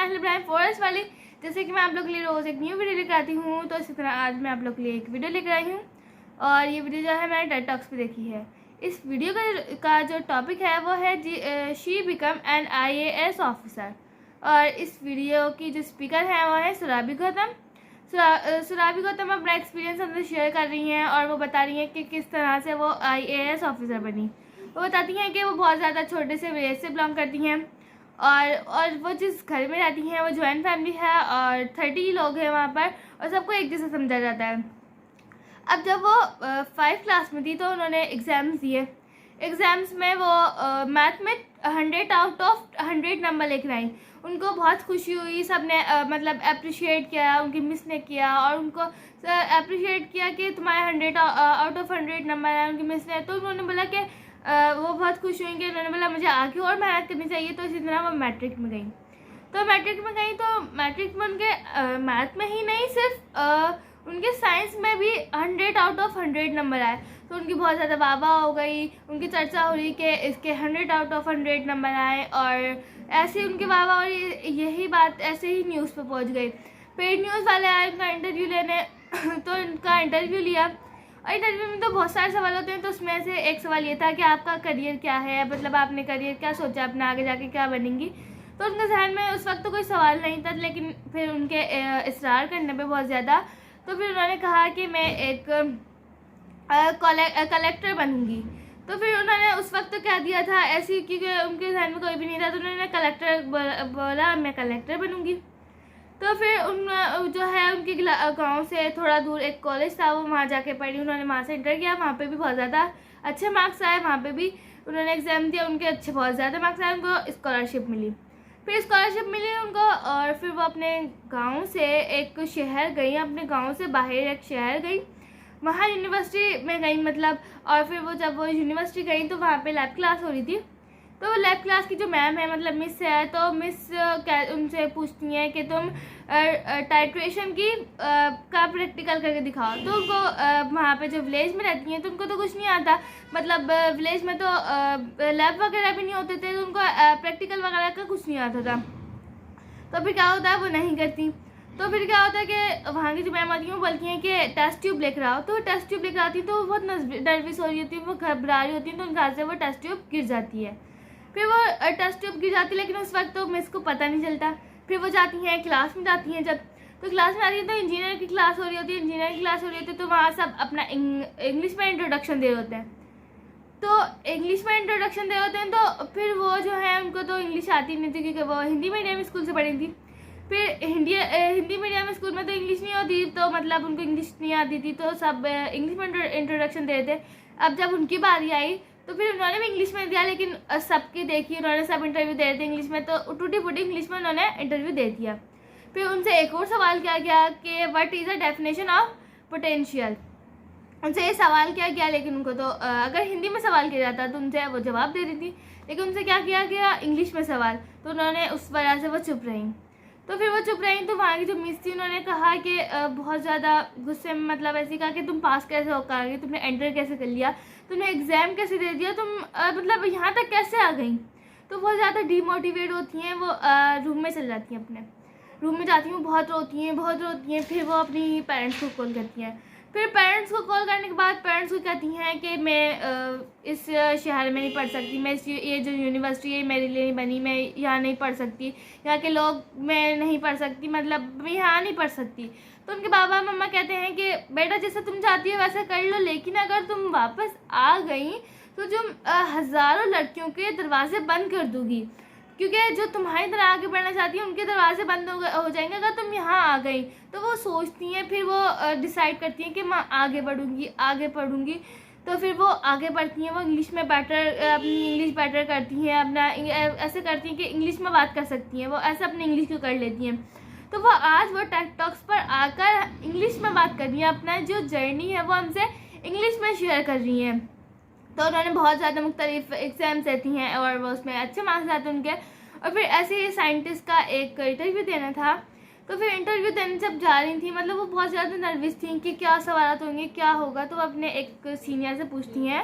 Nahil Ibrahim forest वाली। जैसे कि मैं आप लोग के लिए रोज़ एक न्यू वीडियो लेकर आती हूँ, तो इसी तरह आज मैं आप लोग के लिए एक वीडियो लेकर आई हूँ और ये वीडियो जो है मैंने टेड टॉक्स पे देखी है। इस वीडियो का जो टॉपिक है वो है she become an IAS officer. और इस वीडियो की जो स्पीकर है वो है सुराबी गौतम। सुराबी गौतम अपना एक्सपीरियंस हमसे शेयर कर रही हैं और वो बता रही हैं कि किस तरह से वो IAS ऑफिसर बनी। वो बताती हैं कि वो बहुत ज़्यादा छोटे से विलेज से बिलोंग करती हैं और वो जिस घर में रहती हैं वो जॉइंट फैमिली है और 30 लोग हैं वहाँ पर और सबको एक जैसा समझा जाता है। अब जब वो 5 क्लास में थी तो उन्होंने एग्ज़ाम्स दिए। एग्ज़ाम्स में वो मैथ में 100 आउट ऑफ 100 नंबर लेकर आई। उनको बहुत खुशी हुई, सब ने मतलब अप्रिशिएट किया, उनकी मिस ने किया और उनको अप्रिशिएट किया कि तुम्हारे 100 आउट ऑफ 100 नंबर है उनकी मिस ने। तो उन्होंने बोला कि वो बहुत खुश हुई कि उन्होंने बोला मुझे आगे और मेहनत करनी चाहिए। तो इसी तरह वो मैट्रिक में गई। तो मैट्रिक में उनके मैथ में ही नहीं सिर्फ उनके साइंस में भी 100 आउट ऑफ 100 नंबर आए। तो उनकी बहुत ज़्यादा वाहवाह हो गई, उनकी चर्चा हो रही कि इसके 100 आउट ऑफ 100 नंबर आए और ऐसे ही उनकी वाहवाह हो रही। यही बात ऐसे ही न्यूज़ पे पहुंच गई। पेड न्यूज़ वाले आए उनका इंटरव्यू लेने तो उनका इंटरव्यू लिया और इंटरव्यू में तो बहुत सारे सवाल होते हैं। तो उसमें से एक सवाल ये था कि आपका करियर क्या है, मतलब आपने करियर क्या सोचा, अपने आगे जाके क्या बनेंगी। तो उनके जहन में उस वक्त तो कोई सवाल नहीं था, लेकिन फिर उनके इसरार करने पे बहुत ज़्यादा, तो फिर उन्होंने कहा कि मैं एक कलेक्टर बनूंगी। तो फिर उन्होंने उस वक्त तो क्या दिया था ऐसी, क्योंकि उनके जहन में कोई भी नहीं था, तो उन्होंने कलेक्टर बोला मैं कलेक्टर बनूंगी। तो फिर उन जो है उनके गांव से थोड़ा दूर एक कॉलेज था, वो वहाँ जाके पढ़ी। उन्होंने वहाँ से इंटर किया, वहाँ पे भी बहुत ज़्यादा अच्छे मार्क्स आए। वहाँ पे भी उन्होंने एग्ज़ाम दिया, उनके अच्छे बहुत ज़्यादा मार्क्स आए, उनको स्कॉलरशिप मिली। फिर स्कॉलरशिप मिली उनको और फिर वो अपने गांव से एक शहर गई, अपने गांव से बाहर एक शहर गई, वहाँ यूनिवर्सिटी में गई मतलब। और फिर वो जब वो यूनिवर्सिटी गई तो वहाँ पे लैब क्लास हो रही थी। तो लैब क्लास की जो मैम है मतलब मिस है, तो मिस उनसे पूछती हैं कि तुम टाइट्रेशन की का प्रैक्टिकल करके दिखाओ। तो उनको वहाँ पे जो विलेज में रहती हैं तो उनको तो कुछ नहीं आता, मतलब विलेज में तो लैब वगैरह भी नहीं होते थे, तो उनको प्रैक्टिकल वगैरह का कुछ नहीं आता था। तो फिर क्या होता है वो नहीं करती। तो फिर क्या होता है कि वहाँ की जो मैम आती हैं वो बोलती हैं कि टेस्ट ट्यूब लेकर आओ। तो टेस्ट ट्यूब लेकर आती है तो वो बहुत नर्वस हो रही होती है, वो घबरा रही होती है, तो उनके हाथ से वो टेस्ट ट्यूब गिर जाती है। फिर वो टेस्ट ट्यूब गिर जाती है, लेकिन उस वक्त तो मिस को पता नहीं चलता। फिर वो जाती हैं क्लास में, जाती हैं जब तो क्लास में आती है तो इंजीनियर की क्लास हो रही होती है। इंजीनियर की क्लास हो रही होती है तो वहाँ सब अपना इंग्लिश में इंट्रोडक्शन दे रहे होते हैं। तो इंग्लिश में इंट्रोडक्शन दे रहे होते हैं तो फिर वो जो है उनको तो इंग्लिश आती नहीं थी, क्योंकि वो हिंदी मीडियम स्कूल से पढ़ी थी। फिर हिंदी मीडियम स्कूल में तो इंग्लिश नहीं होती, तो मतलब उनको इंग्लिश नहीं आती थी, तो सब इंग्लिश में इंट्रोडक्शन दे रहे थे। अब जब उनकी बारी आई तो फिर उन्होंने भी इंग्लिश में दिया, लेकिन सबकी देखी उन्होंने सब इंटरव्यू दे रहे थे इंग्लिश में, तो टूटी फूटी इंग्लिश में उन्होंने इंटरव्यू दे दिया। फिर उनसे एक और सवाल किया गया कि what is the definition of potential. उनसे ये सवाल किया गया, लेकिन उनको तो अगर हिंदी में सवाल किया जाता तो उनसे वो जवाब दे रही थी, लेकिन उनसे क्या किया गया इंग्लिश में सवाल, तो उन्होंने उस वजह से वो चुप रहीं। तो फिर वो चुप रहीं तो वहाँ की जो मिस थी उन्होंने कहा कि बहुत ज़्यादा गुस्से में, मतलब ऐसे कहा कि तुम पास कैसे हो पाओगे, तुमने एंटर कैसे कर लिया, तुमने एग्ज़ाम कैसे दे दिया, तुम मतलब यहाँ तक कैसे आ गई। तो बहुत ज़्यादा डीमोटिवेट होती हैं, वो रूम में चल जाती हैं, अपने रूम में जाती हैं, बहुत रोती हैं। फिर वो अपनी पेरेंट्स को कॉल करती हैं। फिर पेरेंट्स को कॉल करने के बाद पेरेंट्स को कहती हैं कि मैं इस शहर में नहीं पढ़ सकती, मैं ये जो यूनिवर्सिटी है मेरे लिए नहीं बनी, मैं यहाँ नहीं पढ़ सकती, यहाँ के लोग मैं नहीं पढ़ सकती, मतलब मैं यहाँ नहीं पढ़ सकती। तो उनके बाबा मम्मा कहते हैं कि बेटा जैसा तुम चाहती हो वैसा कर लो, लेकिन अगर तुम वापस आ गई तो जो हज़ारों लड़कियों के दरवाजे बंद कर दूँगी, क्योंकि जो तुम्हारी तरह आगे बढ़ना चाहती हैं उनके दरवाजे बंद हो जाएंगे अगर तुम यहाँ आ गई। तो वो सोचती हैं, फिर वो डिसाइड करती हैं कि मैं आगे पढ़ूँगी। तो फिर वो आगे बढ़ती हैं, वो इंग्लिश में अपनी इंग्लिश बेटर करती हैं, अपना ऐसे करती हैं कि इंग्लिश में बात कर सकती हैं, वो ऐसे अपनी इंग्लिश को कर लेती हैं। तो वो आज वो टेड टॉक्स पर आकर इंग्लिश में बात कर रही हैं, अपना जो जर्नी है वो हमसे इंग्लिश में शेयर कर रही हैं। तो उन्होंने बहुत ज़्यादा मुख्तलिफ एग्ज़ाम्स देती हैं और वो उसमें अच्छे मार्क्स आते हैं उनके। और फिर ऐसे ही साइंटिस्ट का एक इंटरव्यू देना था, तो फिर इंटरव्यू देने जब जा रही थी, मतलब वो बहुत ज़्यादा नर्वस थी कि क्या सवाल होंगे, क्या होगा। तो वो अपने एक सीनियर से पूछती हैं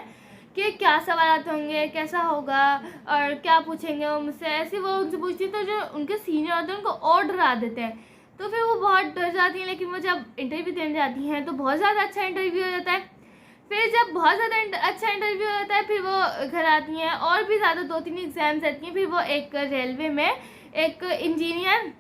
कि क्या सवाल होंगे, कैसा होगा और क्या पूछेंगे वो मुझसे, ऐसे वो उनसे पूछती है। तो जो उनके सीनियर होते हैं उनको और डरा देते हैं, तो फिर वो बहुत डर जाती हैं। लेकिन वो जब इंटरव्यू देने जाती हैं तो बहुत ज़्यादा अच्छा इंटरव्यू हो जाता है। फिर जब बहुत ज़्यादा अच्छा इंटरव्यू हो जाता है फिर वो घर आती हैं और भी ज़्यादा 2-3 एग्ज़ाम्स देती हैं। फिर वो एक रेलवे में एक इंजीनियर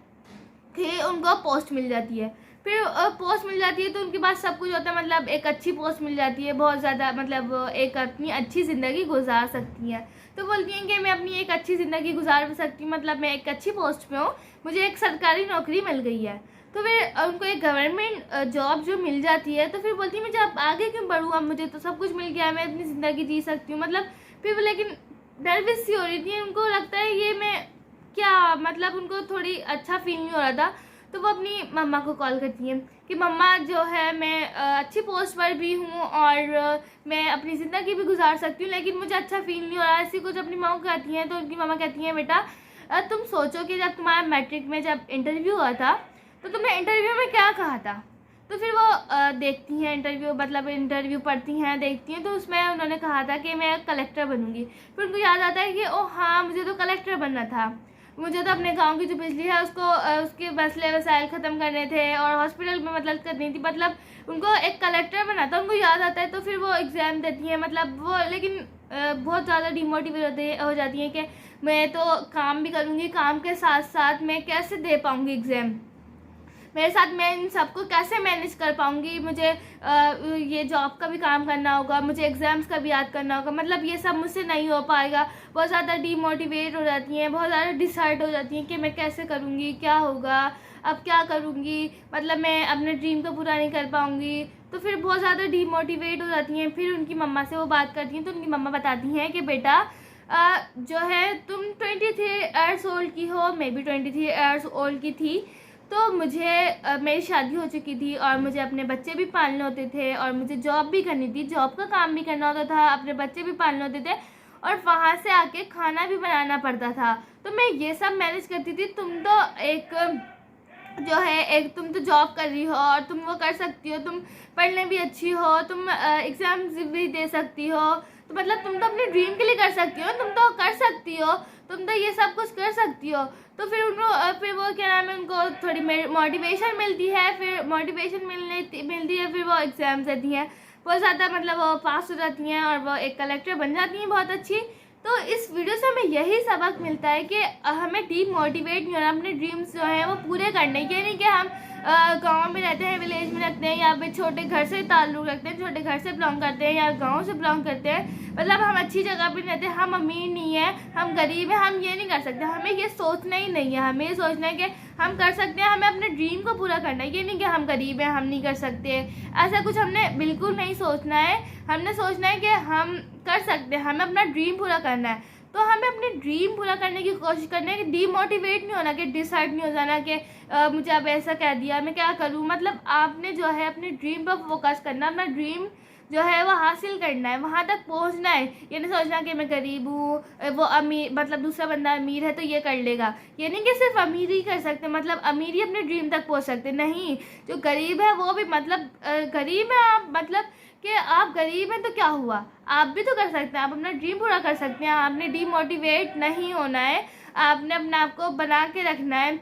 थे, उनको पोस्ट मिल जाती है। फिर पोस्ट मिल जाती है तो उनके पास सब कुछ होता है, मतलब एक अच्छी पोस्ट मिल जाती है, बहुत ज़्यादा मतलब एक अपनी अच्छी ज़िंदगी गुजार सकती हैं। तो बोलती हैं कि मैं अपनी एक अच्छी ज़िंदगी गुजार सकती हूँ, मतलब मैं एक अच्छी पोस्ट पे हूँ, मुझे एक सरकारी नौकरी मिल गई है। तो फिर उनको एक गवर्नमेंट जॉब जो मिल जाती है, तो फिर बोलती है मैं जब आगे क्यों बढ़ूँ, अब मुझे तो सब कुछ मिल गया है, मैं अपनी ज़िंदगी जी सकती हूँ। मतलब फिर वो लेकिन नर्वस सी हो रही थी, उनको लगता है ये मैं क्या, मतलब उनको थोड़ी अच्छा फील नहीं हो रहा था। तो वो अपनी मम्मा को कॉल करती हैं कि मम्मा जो है मैं अच्छी पोस्ट पर भी हूँ और मैं अपनी ज़िंदगी भी गुजार सकती हूँ, लेकिन मुझे अच्छा फील नहीं हो रहा है। ऐसी कुछ अपनी माँ को कहती हैं तो उनकी मम्मा कहती हैं बेटा तुम सोचो कि जब तुम्हारा मैट्रिक में जब इंटरव्यू हुआ था तो तुमने इंटरव्यू में क्या कहा था। तो फिर वो देखती हैं इंटरव्यू, मतलब इंटरव्यू पढ़ती हैं, देखती हैं, तो उसमें उन्होंने कहा था कि मैं कलेक्टर बनूंगी। फिर उनको याद आता है कि ओ हाँ, मुझे तो कलेक्टर बनना था, मुझे तो अपने गांव की जो बिजली है उसको उसके मसले वसाइल ख़त्म करने थे और हॉस्पिटल में मतलब करनी थी, मतलब उनको एक कलेक्टर बनना था, उनको याद आता है। तो फिर वो एग्ज़ाम देती हैं, मतलब वो लेकिन बहुत ज़्यादा डिमोटिवेट हो जाती हैं कि मैं तो काम भी करूँगी, काम के साथ साथ मैं कैसे दे पाऊँगी एग्ज़ाम, मेरे साथ मैं इन सबको कैसे मैनेज कर पाऊँगी, मुझे ये जॉब का भी काम करना होगा, मुझे एग्ज़ाम्स का भी याद करना होगा, मतलब ये सब मुझसे नहीं हो पाएगा। बहुत ज़्यादा डीमोटिवेट हो जाती हैं, बहुत ज़्यादा डिसाइड हो जाती हैं कि मैं कैसे करूँगी, क्या होगा, अब क्या करूँगी, मतलब मैं अपने ड्रीम को पूरा नहीं कर पाऊँगी। तो फिर बहुत ज़्यादा डीमोटिवेट हो जाती हैं। फिर उनकी मम्मा से वो बात करती हैं तो उनकी मम्मा बताती हैं कि बेटा जो है तुम 23 ईयर्स ओल्ड की हो, मैं भी 23 ईयर्स ओल्ड की थी, तो मुझे मेरी शादी हो चुकी थी और मुझे अपने बच्चे भी पालने होते थे और मुझे जॉब भी करनी थी, जॉब का काम भी करना होता था, अपने बच्चे भी पालने होते थे और वहाँ से आके खाना भी बनाना पड़ता था। तो मैं ये सब मैनेज करती थी। तुम तो एक जो है एक तुम तो जॉब कर रही हो और तुम वो कर सकती हो, तुम पढ़ने भी अच्छी हो, तुम एग्ज़ाम्स भी दे सकती हो, तो मतलब तुम तो अपने ड्रीम के लिए कर सकती हो, तुम तो कर सकती हो, तुम तो ये सब कुछ कर सकती हो। तो फिर उनको फिर वो क्या नाम है, उनको थोड़ी मोटिवेशन मिलती है, फिर मोटिवेशन मिलती है, फिर वो एग्ज़ाम्स देती हैं, बहुत ज़्यादा मतलब वो पास हो जाती हैं और वो एक कलेक्टर बन जाती हैं, बहुत अच्छी। तो इस वीडियो से हमें यही सबक मिलता है कि हमें डीमोटिवेट नहीं होना, अपने ड्रीम्स जो हैं वो पूरे करने के। नहीं कि हम गांव में रहते हैं, विलेज में रहते हैं, या फिर छोटे घर से ताल्लुक़ रखते हैं, छोटे घर से बिलोंग करते हैं या गांव से बिलोंग करते हैं, मतलब हम अच्छी जगह पर रहते हैं, हम अमीर नहीं है, हम गरीब हैं, हम ये नहीं कर सकते। हमें ये सोचना ही नहीं है, हमें ये सोचना है कि हम कर सकते हैं, हमें अपने ड्रीम को पूरा करना है। ये नहीं कि हम गरीब हैं, हम नहीं कर सकते, ऐसा कुछ हमने बिल्कुल नहीं सोचना है। हमने सोचना है कि हम कर सकते हैं, हमें अपना ड्रीम पूरा करना है। तो हमें अपने ड्रीम पूरा करने की कोशिश करनी है कि डीमोटिवेट नहीं होना, कि डिसाइड नहीं हो जाना कि मुझे अब ऐसा कह दिया मैं क्या करूं। मतलब आपने जो है अपने ड्रीम पर फोकस करना, अपना ड्रीम जो है वो हासिल करना है, वहाँ तक पहुँचना है। ये नहीं सोचना कि मैं गरीब हूँ, वो अमीर, मतलब दूसरा बंदा अमीर है तो ये कर लेगा। ये नहीं कि सिर्फ अमीर ही कर सकते, मतलब अमीर ही अपने ड्रीम तक पहुँच सकते, नहीं, जो गरीब है वो भी, मतलब गरीब है आप, मतलब कि आप गरीब हैं तो क्या हुआ, आप भी तो कर सकते हैं, आप अपना ड्रीम पूरा कर सकते हैं। आपने डीमोटिवेट नहीं होना है, आपने अपने आप को बना के रखना है।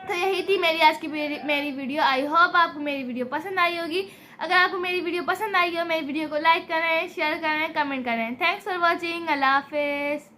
तो यही थी मेरी आज की मेरी वीडियो। आई होप आपको मेरी वीडियो पसंद आई होगी। अगर आपको मेरी वीडियो पसंद आई हो, मेरी वीडियो को लाइक करें, शेयर करें, कमेंट करें। Thanks for watching. अल्लाह हाफिज़।